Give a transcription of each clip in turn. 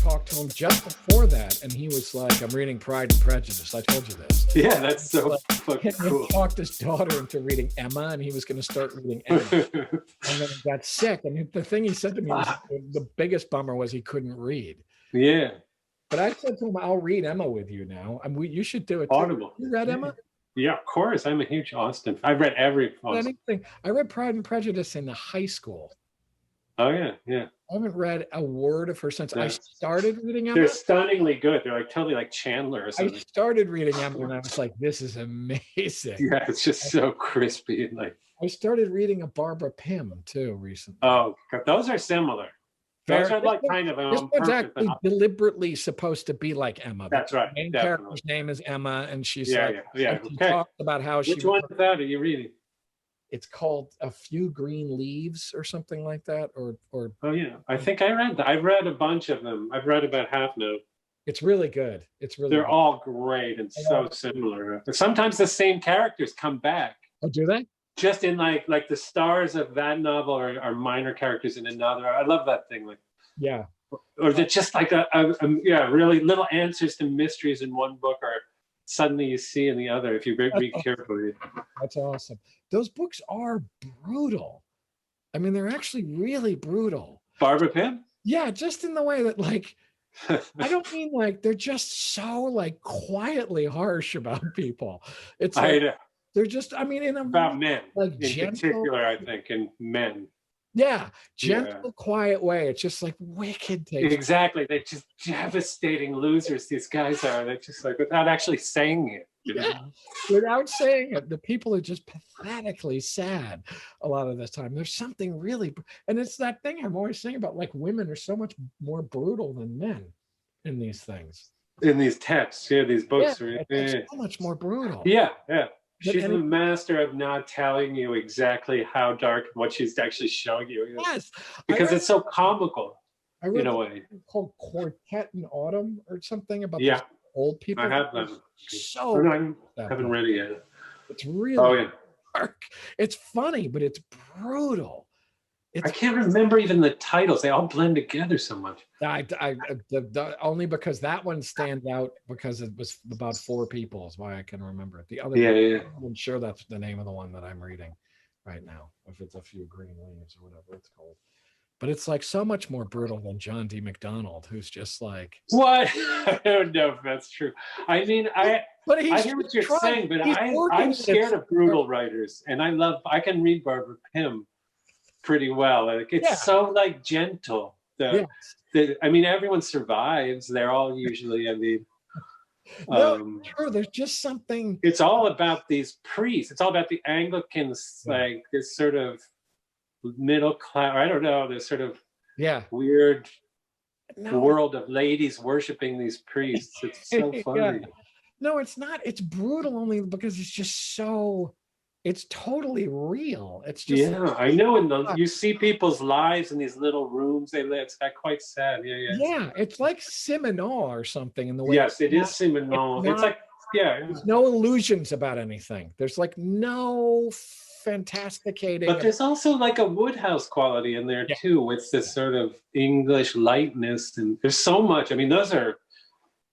talked to him just before that, and he was like, "I'm reading Pride and Prejudice." I told you this. Yeah, that's so Like, fucking he cool. talked his daughter into reading Emma, and he was going to start reading Emma. And then he got sick. And the thing he said to me was the biggest bummer was he couldn't read. Yeah. But I said to him, "I'll read Emma with you now. You should do it too." Audible. You read Emma? Yeah, of course. I'm a huge Austen. I've read every Austen. Anything. I read Pride and Prejudice in the high school. Oh, yeah, yeah. I haven't read a word of her since I started reading Emma. They're stunningly good. They're like totally like Chandler or something. I started reading Emma and I was like, this is amazing. Yeah, it's just so crispy. And like, I started reading a Barbara Pym too recently. Oh, those are similar. Those are like kind of this one's actually deliberately supposed to be like Emma. That's right. The main character's name is Emma, and she's yeah, like, yeah. She talks about how Which one of that are you reading? It's called A Few Green Leaves or something like that, or. Oh yeah, I think I read that. I've read a bunch of them. I've read about half now. It's really good. They're all great and so similar. But sometimes the same characters come back. Oh, do they? Just in like the stars of that novel are minor characters in another. I love that thing. Like, yeah. Or is it just like really little answers to mysteries in one book, or suddenly you see in the other if you read carefully. That's awesome. Those books are brutal. I mean, they're actually really brutal. Barbara Pym? Yeah, just in the way that, like, I don't mean like they're just so like quietly harsh about people. It's like they're just, I mean, about men, like in gentle, particular, I think, in men. Yeah, gentle, quiet way. It's just like wicked. Exactly. They're just devastating losers. These guys are. They're just like, without actually saying it. You know? Without saying it, the people are just pathetically sad a lot of the time. There's something really, and it's that thing I'm always saying about like women are so much more brutal than men in these things. In these texts, these books. It's so much more brutal. Yeah. She's the master of not telling you exactly how dark what she's actually showing you. Yes. Because it's so comical in a way. Called Quartet in Autumn or something about old people. I have them. I haven't read it yet. It's really dark. It's funny, but it's brutal. I can't remember even the titles. They all blend together so much. Only because that one stands out because it was about 4 people is why I can remember it. The other I'm sure that's the name of the one that I'm reading right now, if it's A Few Green Leaves or whatever it's called. But it's like so much more brutal than John D. MacDonald, who's just like, what? I don't know if that's true. I mean, I hear what you're saying, but I'm scared of brutal writers, and I can read Barbara Pym pretty well. Like, it's so like gentle. I mean, everyone survives. They're all usually, I mean, true. There's just something. It's all about these priests. It's all about the Anglicans, like this sort of middle class. I don't know. This sort of weird world of ladies worshiping these priests. It's so funny. No, it's not. It's brutal only because it's just so. It's totally real. It's just I know. And you see people's lives in these little rooms they live. It's quite sad. Yeah, it's like Simenon or something in the way. Yes, it is Simenon. It's like there's no illusions about anything. There's like no fantasticating. But there's also like a Woodhouse quality in there too, with this sort of English lightness, and there's so much. I mean, those are.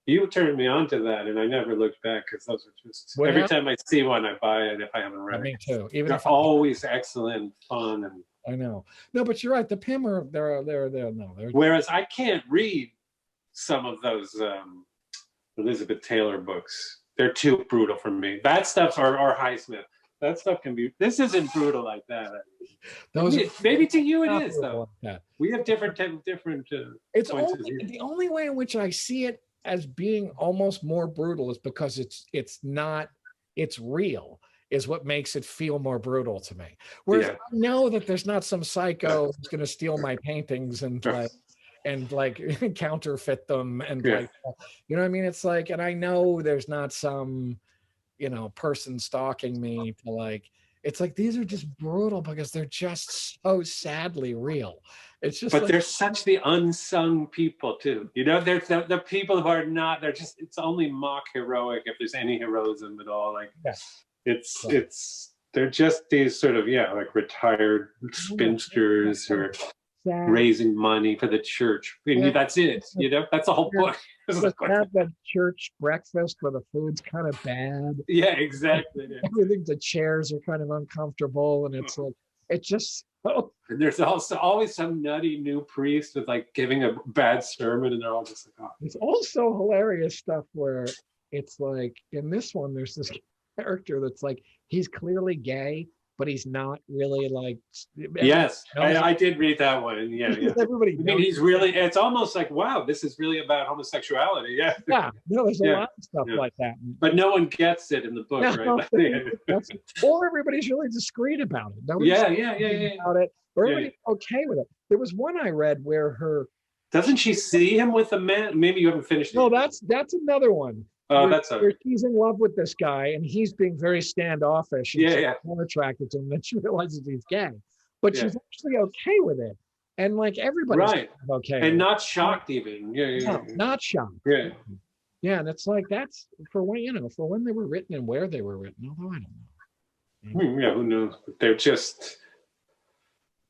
You turned me on to that, and I never looked back because those are just every time I see one, I buy it if I haven't read it. Me too. Even they're always excellent, fun, and I know. No, but you're right. The Pym are they're. Whereas I can't read some of those Elizabeth Taylor books. They're too brutal for me. That stuff or Highsmith. That stuff can be. This isn't brutal like that. Maybe to you it is though. Like we have different. It's only the only way in which I see it as being almost more brutal is because it's real is what makes it feel more brutal to me. Whereas I know that there's not some psycho who's going to steal my paintings and counterfeit them and like, you know what I mean? It's like, and I know there's not some, person stalking me to like, it's like, these are just brutal because they're just so sadly real. It's just, but they're such the unsung people too. They're the people who are not. They're just. It's only mock heroic if there's any heroism at all. Like it's. They're just these sort of like retired spinsters or raising money for the church. And that's it. That's the whole book. Just have that church breakfast where the food's kind of bad. Yeah, exactly. Everything, the chairs are kind of uncomfortable, and it's like, it just. And there's also always some nutty new priest with like giving a bad sermon, and they're all just like, oh. It's also hilarious stuff where it's like, in this one, there's this character that's like, he's clearly gay, but he's not really like. Yes, I did read that one. Yeah. Everybody. I mean, he's really. It's almost like, wow, this is really about homosexuality. Yeah. Yeah. No, there's a lot of stuff like that. But no one gets it in the book, right? Or everybody's really discreet about it. Nobody's about it. Or everybody's okay with it. There was one I read where her. Doesn't she see him with a man? Maybe you haven't finished it. No, that's another one. Where she's in love with this guy and he's being very standoffish. And she's more attracted to him, then she realizes he's gay, but she's actually okay with it, and like everybody's okay, and not shocked even. Not shocked. And it's like, that's for when they were written and where they were written. Although I don't know. Yeah, who knows? They're just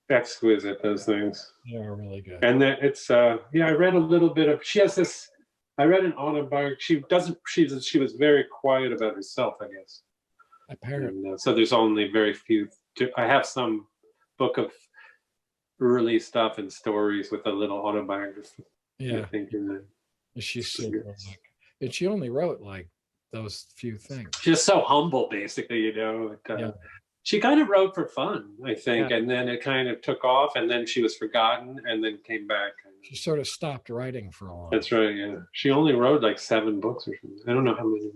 exquisite. Those things. They are really good. And then it's I read a little bit of. She has this. I read an autobiography. She was very quiet about herself, I guess. Apparently. And, so there's only very few. I have some book of early stuff and stories with a little autobiography. Yeah. I think in there. She's super. And she only wrote like those few things. Just so humble, basically, She kind of wrote for fun, I think, and then it kind of took off, and then she was forgotten, and then came back. She sort of stopped writing for a while. That's right, yeah. She only wrote like 7 books or something. I don't know how many.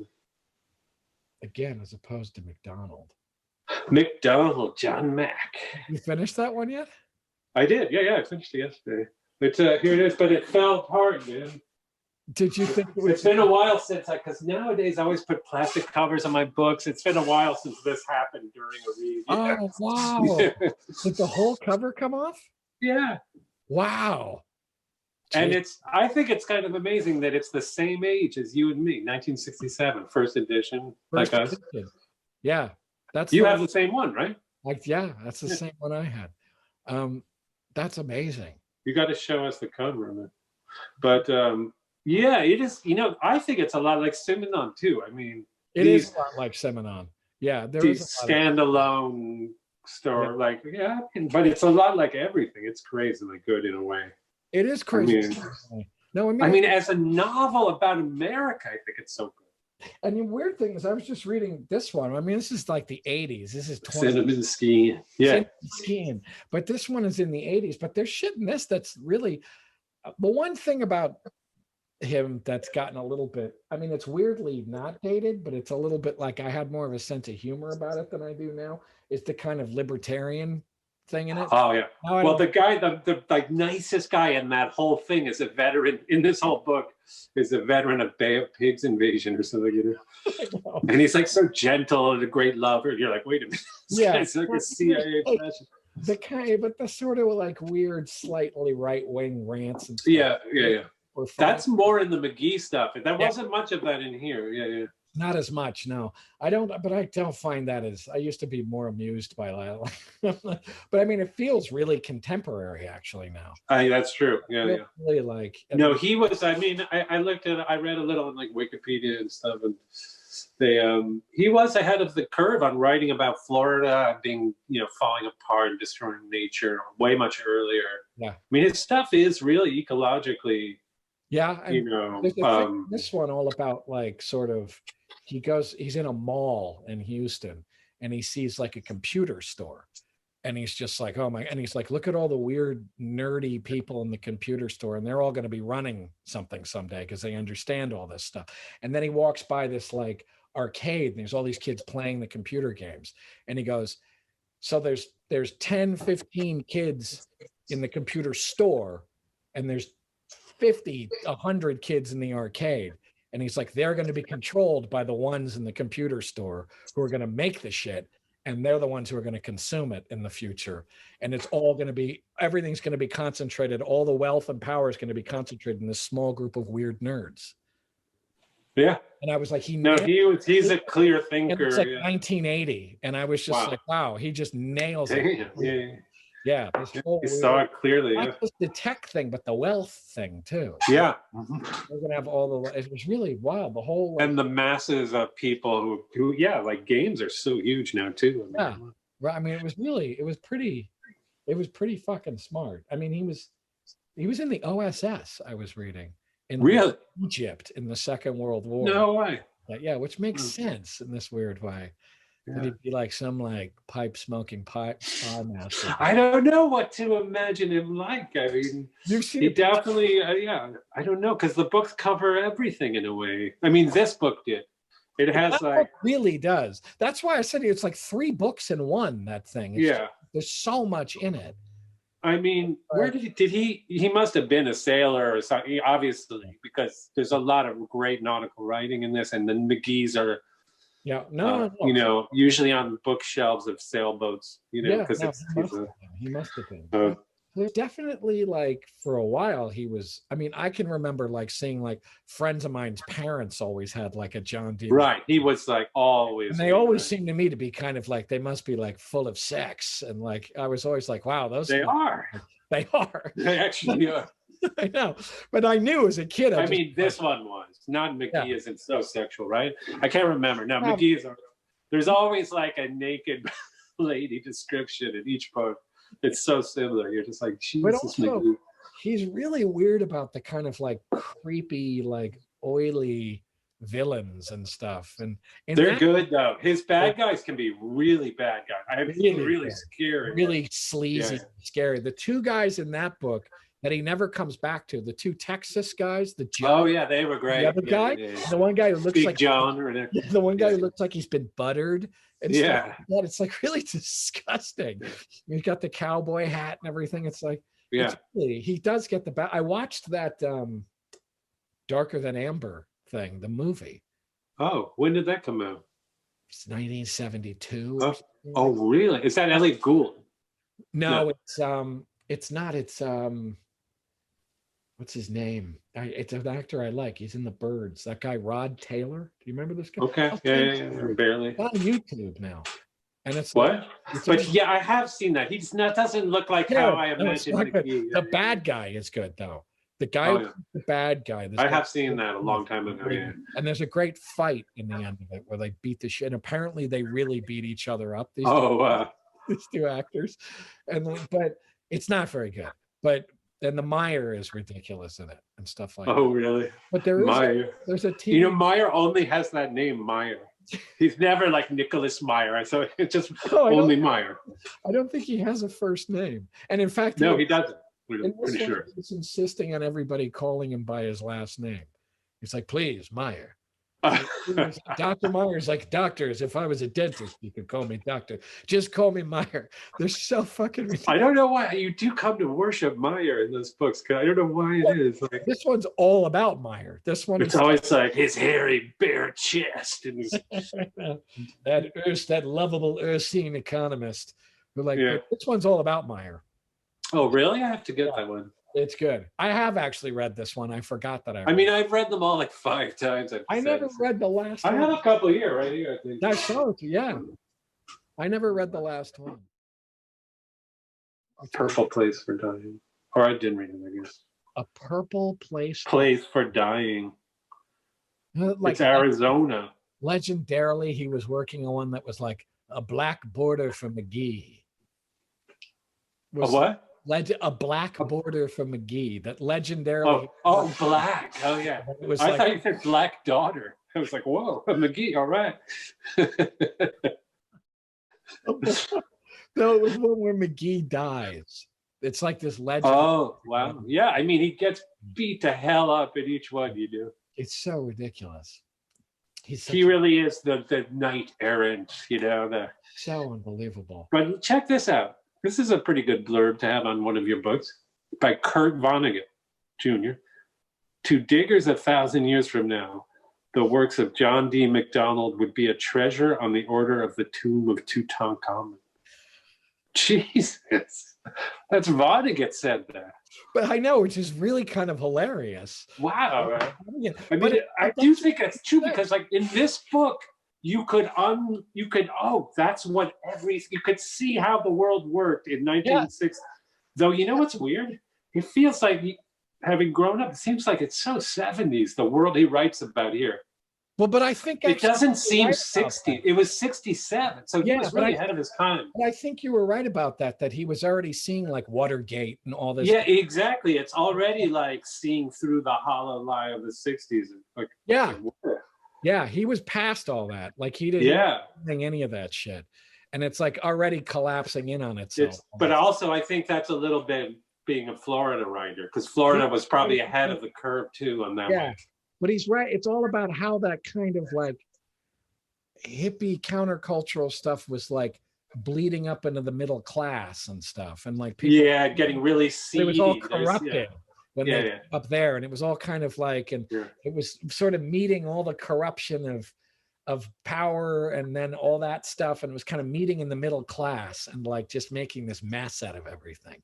Again, as opposed to MacDonald. MacDonald, John Mack. You finished that one yet? I did, yeah. I finished it yesterday. It's here it is, but it fell apart, man. Did you think it's been a while since because nowadays I always put plastic covers on my books. It's been a while since this happened during a read. Oh, wow. Did the whole cover come off? Yeah. Wow. And I think it's kind of amazing that it's the same age as you and me, 1967, first edition, like us. Yeah. You have the same one, right? That's the same one I had. That's amazing. You got to show us the cover of it. But it is, I think it's a lot like Simenon too. I mean, it is a lot like Simenon. Yeah, there is a standalone story, but it's a lot like everything. It's crazily good in a way. It is crazy. I mean, as a novel about America, I think it's so good. And the weird thing is, I was just reading this one. I mean, this is like the 80s. This is Cinnamon Skiing. Yeah. Cinnamon Skiing. But this one is in the 80s. But there's shit in this that's really. The one thing about him that's gotten a little bit, I mean, it's weirdly not dated, but it's a little bit like I had more of a sense of humor about it than I do now. It's the kind of libertarian thing in it. Oh yeah. Well, the guy, the like nicest guy in that whole thing is a veteran in this whole book. Is a veteran of Bay of Pigs invasion or something, And he's like so gentle and a great lover. And you're like, wait a minute. It's like a CIA fashion. The kind, but the sort of like weird, slightly right-wing rants and stuff. Yeah. That's more in the McGee stuff. There wasn't much of that in here. Yeah. Not as much, no. I don't find that as, I used to be more amused by that. But I mean, it feels really contemporary actually now. That's true. Yeah. Really like. No, he was, I mean, I read a little on like Wikipedia and stuff, and he was ahead of the curve on writing about Florida being, falling apart and destroying nature way much earlier. Yeah. I mean, his stuff is really ecologically. Yeah. This one all about like sort of, he's in a mall in Houston and he sees like a computer store and he's just like, oh my, and he's like, look at all the weird nerdy people in the computer store and they're all going to be running something someday because they understand all this stuff. And then he walks by this like arcade and there's all these kids playing the computer games. And he goes, so there's 10, 15 kids in the computer store and there's 50, 100 kids in the arcade. And he's like, they're going to be controlled by the ones in the computer store who are going to make the shit. And they're the ones who are going to consume it in the future. And it's all going to be, everything's going to be concentrated. All the wealth and power is going to be concentrated in this small group of weird nerds. Yeah. And I was like, he's a clear thinker. And it's like 1980. And I was just like, wow, he just nails it. Yeah. Yeah, this whole you saw it clearly. Not just the tech thing, but the wealth thing too. Yeah, we're gonna have all the. It was really wild. The whole and the masses of people who like games are so huge now too. Yeah, right. I mean, it was pretty fucking smart. I mean, he was in the OSS. I was reading in Egypt in the Second World War. No way. Yeah, which makes sense in this weird way. Yeah. That he'd be like some like pipe smoking spy master. I don't know what to imagine him like. I mean, he definitely, I don't know, because the books cover everything in a way. I mean, this book did. It has like really does. That's why I said it's like 3 books in one. That thing. There's so much in it. I mean, where did he must have been a sailor or something, obviously, because there's a lot of great nautical writing in this, and the McGees are. Yeah, you know, usually on bookshelves of sailboats, you know, because he must have been. There's definitely like for a while he was. I mean, I can remember like seeing like friends of mine's parents always had like a John D. Right, he was like always. And they always seemed to me to be kind of like they must be like full of sex, and like I was always like, wow, those they are. They are. They actually are. I know, but I knew as a kid. I mean, this one was not McGee isn't so sexual, right? I can't remember. No, McGee's. There's always like a naked lady description in each book. It's so similar. You're just like, Jesus, but also, McGee. He's really weird about the kind of like creepy, like oily villains and stuff. And they're good though. His bad guys can be really bad guys. I have seen really scary, really sleazy, scary. The 2 guys in that book that he never comes back to, the 2 Texas guys, the they were great. The other guy, the one guy who looks Big like John, the one guy who looks like he's been buttered and stuff like that. It's like really disgusting. He's got the cowboy hat and everything. It's like he does get the I watched that Darker Than Amber thing, the movie. Oh, when did that come out? It's 1972. Oh, really? Is that Elliot Gould? No, it's not. It's what's his name? It's an actor I like. He's in The Birds. That guy, Rod Taylor. Do you remember this guy? Okay. Yeah, barely. It's on YouTube now. And it's what? But yeah, I have seen that. He's not doesn't look like how I imagined the bad guy is good though. The guy, the bad guy. I have seen that a long time ago. Yeah. And there's a great fight in the end of it where they beat the shit. And apparently they really beat each other up. These these 2 actors, but it's not very good. But then the Meyer is ridiculous in it and stuff like that. Oh, really? But there is Meyer. There's a team. You know, Meyer only has that name, Meyer. He's never like Nicholas Meyer. So it's just only Meyer. I don't think he has a first name. And in fact, no, he doesn't. Pretty sure. He's insisting on everybody calling him by his last name. He's like, please, Meyer. Dr. Meyer's like, doctors, if I was a dentist, you could call me doctor. Just call me Meyer. They're so fucking ridiculous. I don't know why you do come to worship Meyer in those books. Cause I don't know why it is. Like, this one's all about Meyer. This one it's always like his hairy bare chest and his that lovable Ursine economist who this one's all about Meyer. Oh, really? I have to get that one. It's good. I have actually read this one. I forgot that I mean, I've read them all like 5 times. I never read the last one. I have a couple here, right here, I think. That's so, yeah. I never read the last one. A Purple Place for Dying. Or I didn't read it, I guess. A Purple Place for Dying. It's Arizona. Legendarily, he was working on one that was like a black border for McGee. A what? A black border for McGee. That legendarily. Oh, black. Oh, yeah. It was I thought you said Black Daughter. I was like, whoa, McGee. All right. No, it was one where McGee dies. It's like this legend. Oh, wow. Yeah. I mean, he gets beat to hell up in each one you do. It's so ridiculous. He really is the knight errant, you know. So unbelievable. But check this out. This is a pretty good blurb to have on one of your books by Kurt Vonnegut, Jr. To diggers 1,000 years from now, the works of John D. MacDonald would be a treasure on the order of the tomb of Tutankhamun. Jesus. That's Vonnegut said that. But I know, which is really kind of hilarious. Wow. I mean, I do think that's true because like in this book, you could that's what you could see how the world worked in 1960. Though, you know what's weird? It feels like, having grown up, it seems like it's so 70s, the world he writes about here. Well, but I think it doesn't seem 60. It was 67, so he was really ahead of his time. But I think you were right about that he was already seeing like Watergate and all this. Yeah, exactly. It's already like seeing through the hollow lie of the 60s. Like, yeah, he was past all that. Like he didn't think any of that shit. And it's like already collapsing in on itself. But also, I think that's a little bit being a Florida writer, because Florida was probably ahead of the curve too on that one. But he's right. It's all about how that kind of like hippie countercultural stuff was like bleeding up into the middle class and stuff. And like people, getting really seedy. It was all corrupted when they up there. And it was all kind of like, and it was sort of meeting all the corruption of power and then all that stuff. And it was kind of meeting in the middle class and like just making this mess out of everything.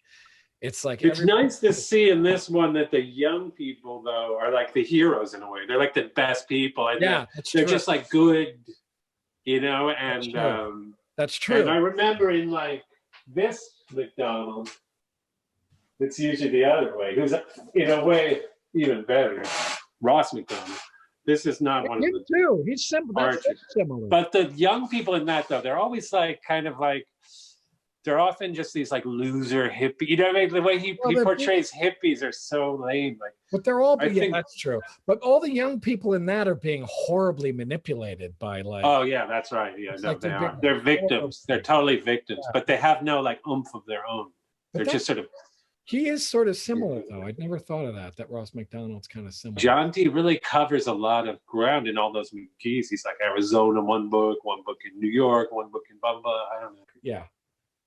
It's like it's nice to see in this one that the young people though are like the heroes in a way. They're like the best people, and they're just like good, you know. And that's true. And I remember in like this MacDonald, it's usually the other way. Who's in a way even better, Ross MacDonald. This is not one of the two. He's similar. But the young people in that though, they're always like kind of like. They're often just these like loser hippie. You know what I mean? The way he portrays hippies are so lame. Like, but they're all being, that's true. But all the young people in that are being horribly manipulated by like. Oh yeah, that's right. Yeah, no, like they are. They're victims. They're totally victims, but they have no like oomph of their own. They're just sort of. He is sort of similar though. I'd never thought of that Ross MacDonald's kind of similar. Giamatti really covers a lot of ground in all those McGees. He's like Arizona, one book in New York, one book in blah, blah, blah. I don't know. Yeah.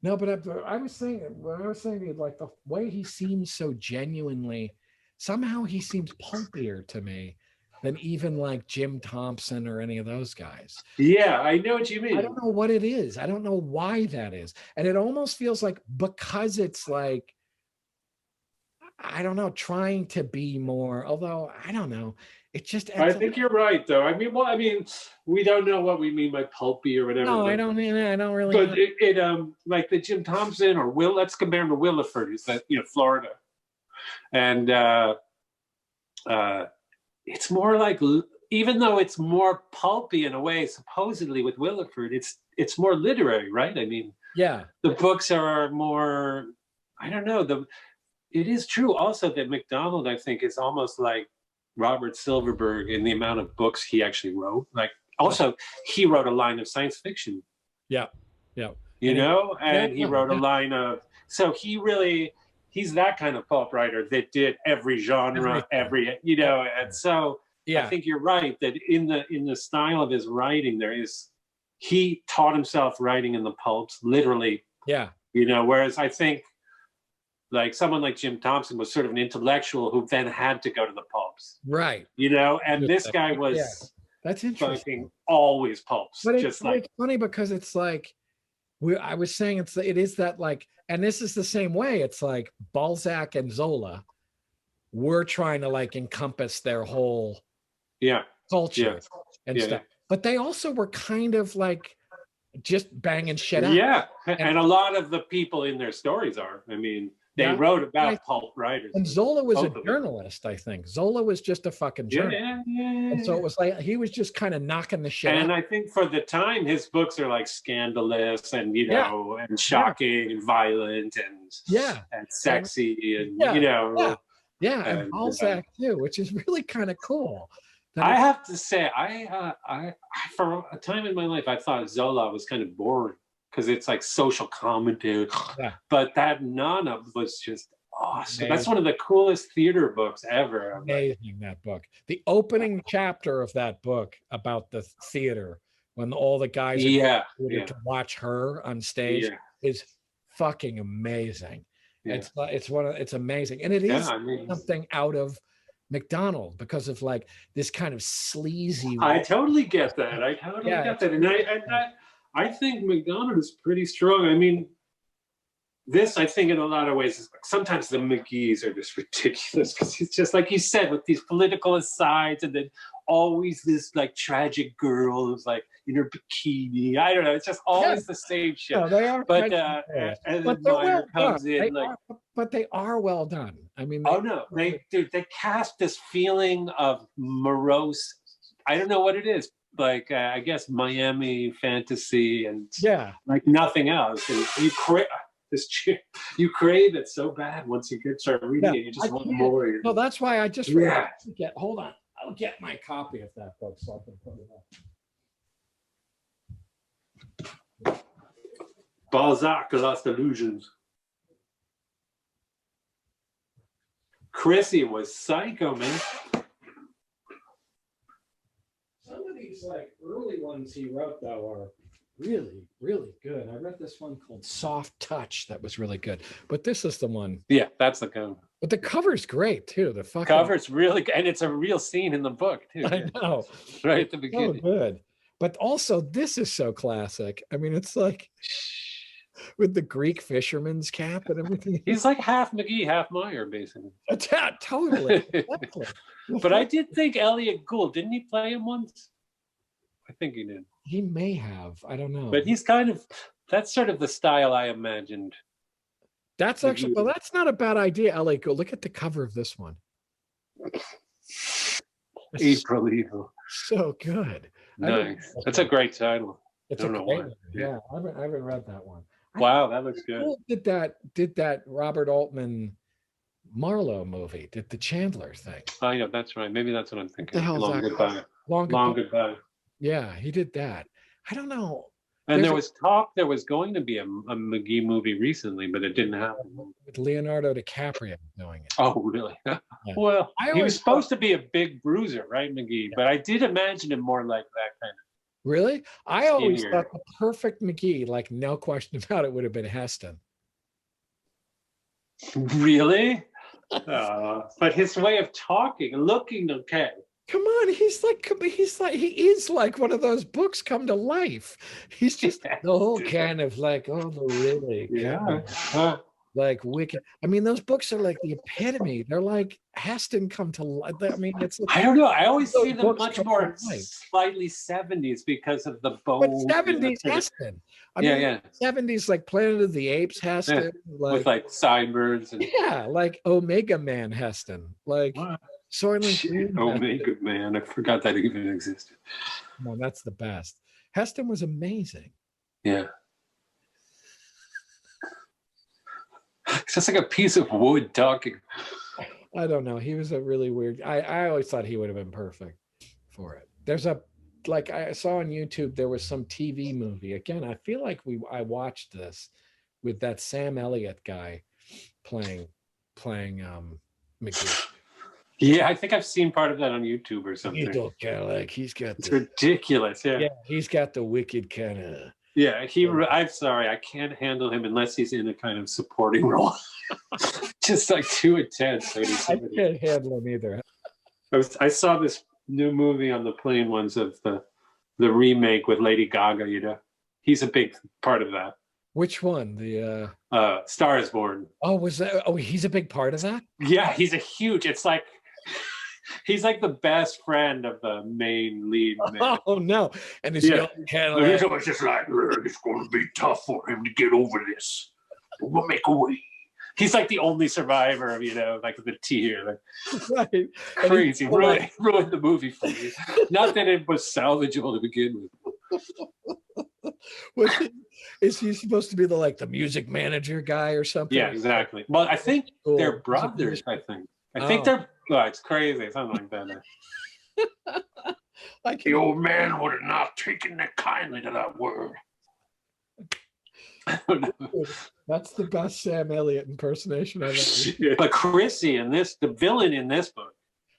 No, but I was saying like the way he seems so genuinely, somehow he seems pulpier to me than even like Jim Thompson or any of those guys. Yeah, I know what you mean. I don't know what it is. I don't know why that is. And it almost feels like because it's like, I don't know, trying to be more, although I don't know. It just. I think you're right, though. I mean, we don't know what we mean by pulpy or whatever. No, I don't really. But it like the Jim Thompson or let's compare him to Williford, who's that, Florida, and it's more like, even though it's more pulpy in a way, supposedly with Williford, it's more literary, right? I mean, the books are more. I don't know. It is true also that MacDonald, I think, is almost like Robert Silverberg in the amount of books he actually wrote. Like, also, he wrote a line of science fiction. Yeah. You know, and he wrote a line of. So he's that kind of pulp writer that did every genre, and so I think you're right that in the style of his writing, he taught himself writing in the pulps, literally. Yeah. Whereas I think. Like someone like Jim Thompson was sort of an intellectual who then had to go to the pulps. Right. And this guy was that's interesting. Always pulps. But it's funny because it's like I was saying it is that like, and this is the same way. It's like Balzac and Zola were trying to like encompass their whole culture and stuff. But they also were kind of like just banging shit out. Yeah. And a lot of the people in their stories are. I mean, they wrote about pulp writers. And Zola was a journalist, I think. Zola was just a fucking journalist. Yeah. And so it was like he was just kind of knocking the shit out. And I think for the time, his books are like scandalous and, and shocking and violent and sexy and, and Balzac too, which is really kind of cool. I have to say, I for a time in my life, I thought Zola was kind of boring. Because it's like social commentary, but that Nana was just awesome. Amazing. That's one of the coolest theater books ever. Amazing, that book. The opening chapter of that book about the theater, when all the guys are to watch her on stage, is fucking amazing. Yeah. It's amazing, and it is something out of MacDonald because of like this kind of sleazy. I totally get that. get that, and I think MacDonald is pretty strong. I mean, this, I think, in a lot of ways, is sometimes the McGees are just ridiculous because it's just like you said, with these political asides, and then always this like tragic girl who's like in her bikini. I don't know. It's just always the same shit. No, they are. But and then Meyer comes in but they are well done. I mean, they cast this feeling of morose. I don't know what it is. Like I guess Miami fantasy and like nothing else. And you crave it so bad once you start reading it. You just want more. No, that's why I just hold on. I'll get my copy of that book so I can put it up. Balzac, Lost Illusions. Chrissy was psycho, man. Some of these like early ones he wrote though are really, really good. I read this one called Soft Touch that was really good. But this is the one. Yeah, that's the cover. But the cover's great too. The cover's really good, and it's a real scene in the book too. I know. Right at the beginning. So good. But also this is so classic. I mean, it's like with the Greek fisherman's cap and everything. He's like half McGee, half Meyer, basically. Totally. But I did think Elliot Gould, didn't he play him once? I think he did. He may have. I don't know. But he's that's sort of the style I imagined. That's actually, well, that's not a bad idea, Elliot Gould. Look at the cover of this one. April Evil. So good. Nice. That's a great title. I don't know why. Yeah, I haven't read that one. Wow, that looks good. Did that Robert Altman Marlowe movie? Did the Chandler thing? Oh yeah, that's right. Maybe that's what I'm thinking. The hell's Long that? Goodbye. Long Goodbye. Yeah, he did that. I don't know. And there was talk there was going to be a McGee movie recently, but it didn't happen. With Leonardo DiCaprio doing it. Oh, really? Yeah. Well, he was supposed to be a big bruiser, right, McGee? But I did imagine him more like that kind of. Really? I always thought the perfect McGee, like no question about it, would have been Heston. Really? But his way of talking, looking okay. Come on, he is like one of those books come to life. He's just the whole kind of like, oh, no, really? Yeah. Like wicked. I mean, those books are like the epitome. They're like Heston come to life. I mean, it's. I don't know. I always see them much more slightly 70s because of the bold. But 70s Heston. I mean, 70s like Planet of the Apes Heston. Yeah. With like sideburns. And... Yeah, like Omega Man Heston. Like Soylent Green. Omega Man. I forgot that even existed. No, that's the best. Heston was amazing. Yeah. It's just like a piece of wood talking. I don't know. He was a really weird. I always thought he would have been perfect for it. There's like I saw on YouTube, there was some TV movie. Again, I feel like I watched this with that Sam Elliott guy playing McGee. Yeah, I think I've seen part of that on YouTube or something. He's got. It's ridiculous. Yeah. Yeah, he's got the wicked kind of. Yeah, I'm sorry, I can't handle him unless he's in a kind of supporting role. Just like too intense. I can't handle him either. I saw this new movie on the plane once of the remake with Lady Gaga. You know, he's a big part of that. Which one? The Star is Born. Oh, was that? Oh, he's a big part of that. Yeah, he's a huge. It's like. He's like the best friend of the main lead. Man. Oh no! And he's kind of he's just like, it's going to be tough for him to get over this. We'll make a way. He's like the only survivor of, like the tier. Like, right. Crazy. Ruined the movie for me. Not that it was salvageable to begin with. Is he supposed to be the music manager guy or something? Yeah, exactly. Well, I think they're brothers. I think they're. Oh, it's crazy. Something like that. The old man would have not taken that kindly to that word. That's the best Sam Elliott impersonation I've ever heard. But Chrissy the villain in this book,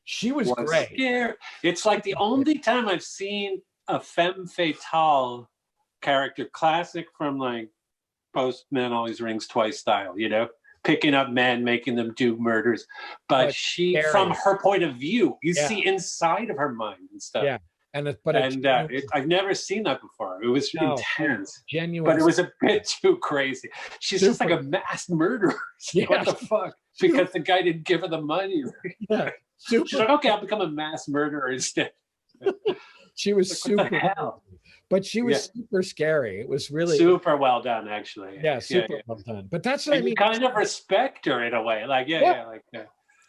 she was great. Scary. It's like the only time I've seen a femme fatale character, classic from like Postman Always Rings Twice style, picking up men, making them do murders. But she, from her point of view, you see inside of her mind and stuff. Yeah. I've never seen that before. It was intense, genuine, but it was a bit too crazy. She's just like a mass murderer. Yeah. What the fuck? Because the guy didn't give her the money. Yeah. She's like, okay, I'll become a mass murderer instead. She was like, super hell. But she was super scary. It was really super well done, actually. Yeah, super well done. But that's what I mean. You kind of respect her in a way. Like,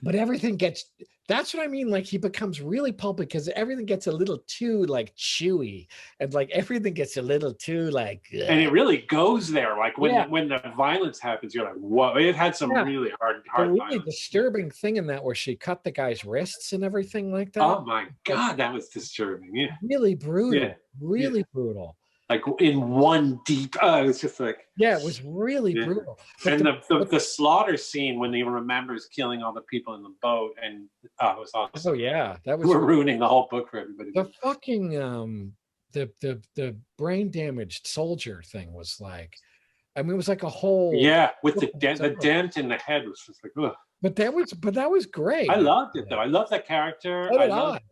But everything gets, that's what I mean. Like, he becomes really pulpy because everything gets a little too like chewy, and like everything gets a little too like. And it really goes there. Like when the violence happens, you're like, whoa! It had some really hard. A really disturbing thing in that where she cut the guy's wrists and everything like that. Oh my god, that was disturbing. Yeah. Really brutal. Yeah. Really brutal. Like in one deep, it's just like it was really brutal. But and the slaughter scene when he remembers killing all the people in the boat, and it was awesome. Oh yeah, that was. We're ruining the whole book for everybody. The fucking the brain damaged soldier thing was like, I mean, it was like a whole with the dent in the head was just like ugh. But that was great. I loved it though. I love that character. I loved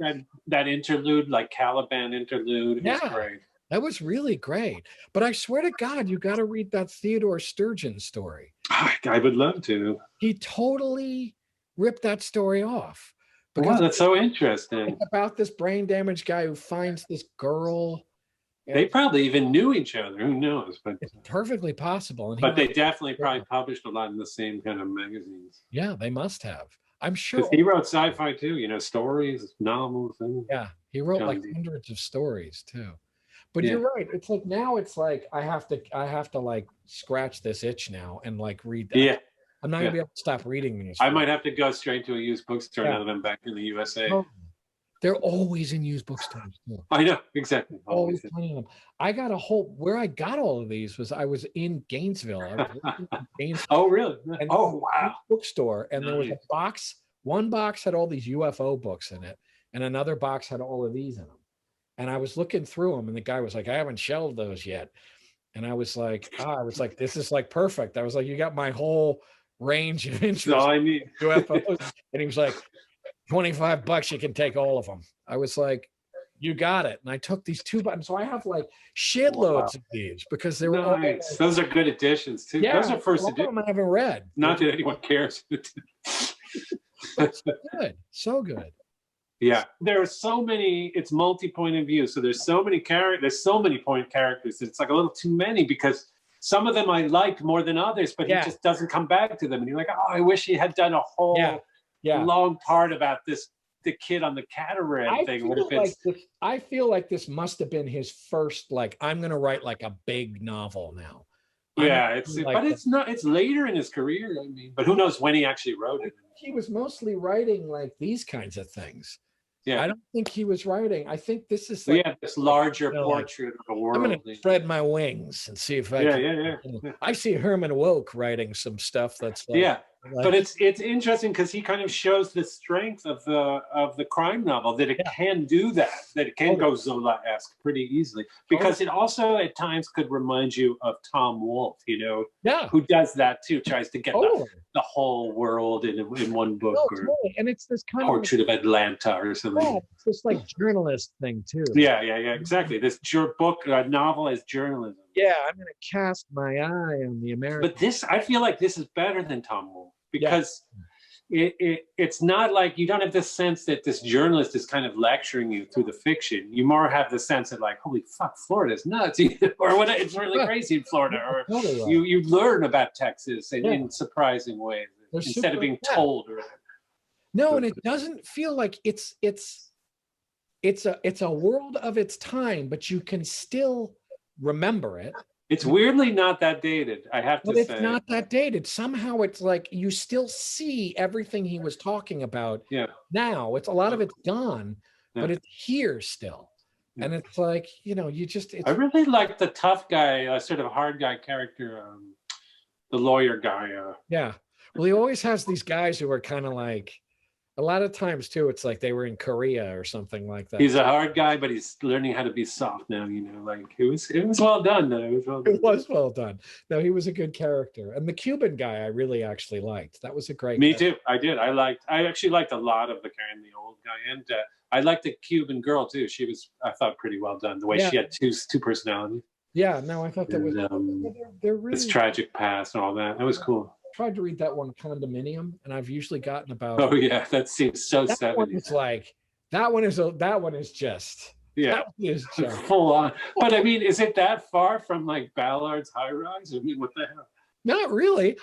that interlude, like Caliban interlude. It was great. That was really great. But I swear to God, you got to read that Theodore Sturgeon story. I would love to. He totally ripped that story off. Wow, that's so interesting. It's about this brain damaged guy who finds this girl. They probably even knew each other. Who knows? But it's perfectly possible. But they definitely probably published a lot in the same kind of magazines. Yeah, they must have. I'm sure. Because he wrote sci-fi too, stories, novels. Yeah, he wrote like hundreds of stories too. But you're right. It's like now it's like I have to like scratch this itch now and like read that. Yeah. I'm not gonna be able to stop reading these. I might have to go straight to a used bookstore now that I'm back in the USA. Oh, they're always in used bookstores too. I know, exactly. Always playing them. I got where I got all of these was I was in Gainesville. I was in Gainesville. Oh really? Wow. Bookstore, and there was a box. One box had all these UFO books in it, and another box had all of these in them. And I was looking through them, and the guy was like, I haven't shelved those yet. And I was like, this is like perfect. I was like, you got my whole range of interest. No, I mean UFOs. And he was like, $25, you can take all of them. I was like, you got it. And I took these two buttons. So I have like shitloads of these because they were nice. Those are good editions too. Yeah, those are first editions. I haven't read. Not that anyone cares. So good. Yeah, there are so many. It's multi-point of view, so there's so many characters. There's so many point characters. It's like a little too many because some of them I liked more than others, but he just doesn't come back to them. And you're like, oh, I wish he had done a whole long part about the kid on the catamaran thing. I feel like this must have been his first. Like, I'm gonna write like a big novel now. It's not. It's later in his career. I mean, but who knows when he actually wrote it? He was mostly writing like these kinds of things. Yeah, I don't think he was writing. I think this is like, this larger portrait of the world. I'm going to spread my wings and see if I can. I see Herman Wouk writing some stuff that's like, but it's interesting because he kind of shows the strength of the crime novel, that it can do that it can go Zola-esque pretty easily, because it also at times could remind you of Tom Wolfe, who does that too, tries to get the whole world in one book. And it's this kind Portrait of Atlanta or something. Yeah, it's this like journalist thing too. Yeah, exactly. This novel as journalism. Yeah, I'm going to cast my eye on the American. But I feel like this is better than Tom Wolfe, because it's not like you don't have this sense that this journalist is kind of lecturing you through the fiction. You more have the sense that like, holy fuck, Florida's nuts, or what? It's really crazy in Florida, or you learn about Texas in surprising ways instead of being told. No, and it doesn't feel like it's a world of its time, but you can still remember it. It's weirdly not that dated, I have to say. It's not that dated. Somehow it's like you still see everything he was talking about now. It's a lot of it's gone, but it's here still. And it's like, I really like the tough guy, sort of hard guy character, the lawyer guy. Yeah. Well, he always has these guys who are kind of like, A lot of times too, it's like they were in Korea or something like that. He's a hard guy, but he's learning how to be soft now. Like it was well done. Though. It was well done. No, he was a good character, and the Cuban guy I really actually liked. That was a great. Me too. I did. I actually liked a lot of the old guy, and I liked the Cuban girl too. She was, I thought, pretty well done. The way she had two personalities. Yeah. No, I thought that was. They're really. It's tragic past and all that. That was cool. Tried to read that one, Condominium, and I've usually gotten about. Oh yeah, that seems so 70s. It's like that one is just that one is just full on. But I mean, is it that far from like Ballard's High Rise? I mean, what the hell? Not really.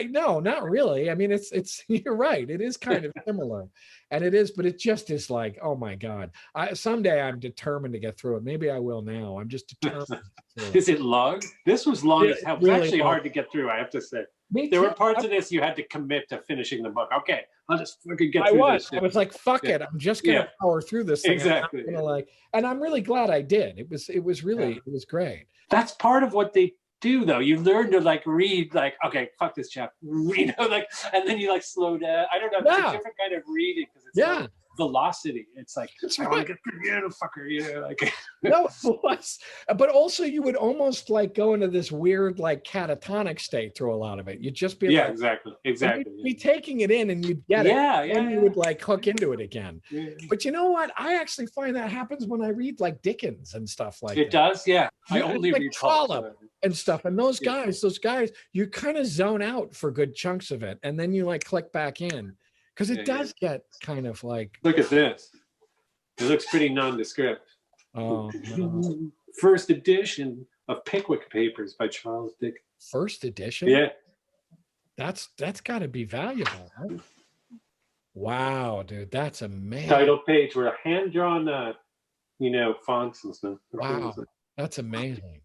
No, not really. I mean, it's you're right. It is kind of similar, and it is, but it just is like, oh my God. Someday I'm determined to get through it. Maybe I will now. I'm just determined. Is it long? This was long as hell. It was really actually hard to get through, I have to say. There were parts of this you had to commit to finishing the book. Okay, I'll just fucking get through this. I was like, fuck it. I'm just gonna power through this thing. Exactly. And I'm really glad I did. It was great. That's part of what they do though. You learn to like read, like, okay, fuck this chapter. You know, like, and then you like slow down. I don't know, it's a different kind of reading because it's like velocity. It's like, I want to get through the fucker, you know, like. No, it was. But also you would almost like go into this weird like catatonic state through a lot of it. You'd just be like, exactly. You'd be taking it in and you'd get it. And you would like hook into it again. But you know what? I actually find that happens when I read like Dickens and stuff like that. It does, yeah. I only read Trollope and stuff. And those guys, you kind of zone out for good chunks of it. And then you like click back in. Because it does get kind of like. Look at this. It looks pretty nondescript. Oh, no. First edition of Pickwick Papers by Charles Dickens. First edition? Yeah. That's got to be valuable. Huh? Wow, dude, that's amazing. Title page with a hand-drawn, fonts and stuff. Wow, that's amazing.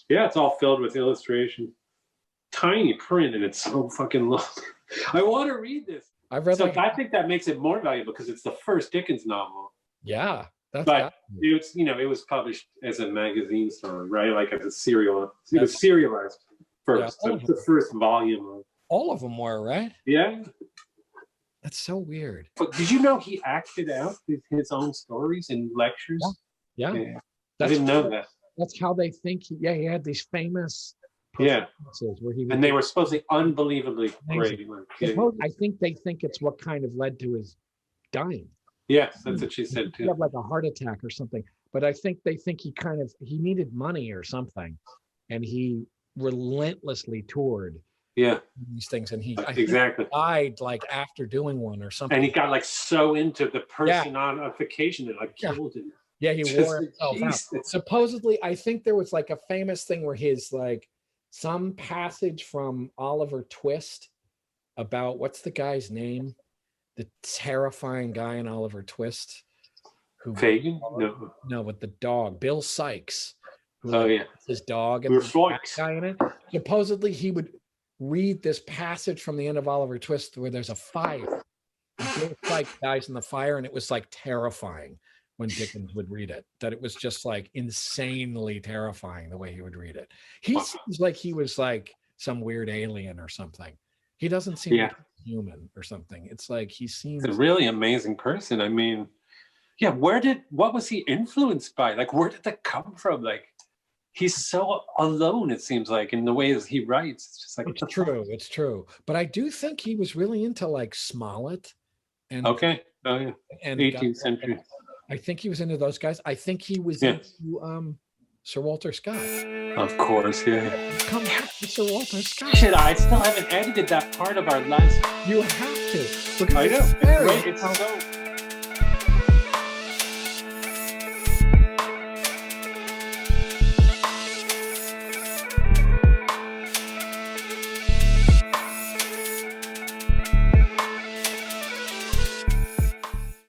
Yeah, it's all filled with illustration. Tiny print, and it's so fucking long. I want to read this. I've read. I think that makes it more valuable because it's the first Dickens novel. Yeah, but it's it was published as a magazine story, right? Like as a serial. It was serialized first. So it's the first volume. All of them were, right? Yeah. That's so weird. But did you know he acted out his own stories in lectures? Yeah. I didn't know that. That's how they think. He had these famous. Where they were supposedly unbelievably great. I think they think it's what kind of led to his dying. Yes, that's what she said too. He had like a heart attack or something. But I think they think he needed money or something, and he relentlessly toured. Yeah, these things, and he died like after doing one or something. And he got like so into the personification that like killed him. Yeah, he wore himself out. Supposedly, I think there was like a famous thing where his like. Some passage from Oliver Twist about what's the guy's name? The terrifying guy in Oliver Twist. Fagin? No, with the dog. Bill Sykes. His dog and the guy in it. Supposedly he would read this passage from the end of Oliver Twist where there's a fire. Bill Sykes dies in the fire, and it was like terrifying. When Dickens would read it, that it was just like insanely terrifying the way he would read it. He seems like he was like some weird alien or something. He doesn't seem like human or something. It's like he seems a really amazing person. I mean, what was he influenced by? Like, where did that come from? Like, he's so alone, it seems like, in the ways he writes. It's just like it's true. But I do think he was really into like Smollett and and 18th century. I think he was into those guys. I think he was into Sir Walter Scott. Of course, Come back to Sir Walter Scott. Shit, I still haven't edited that part of our last. You have to. I know. It's so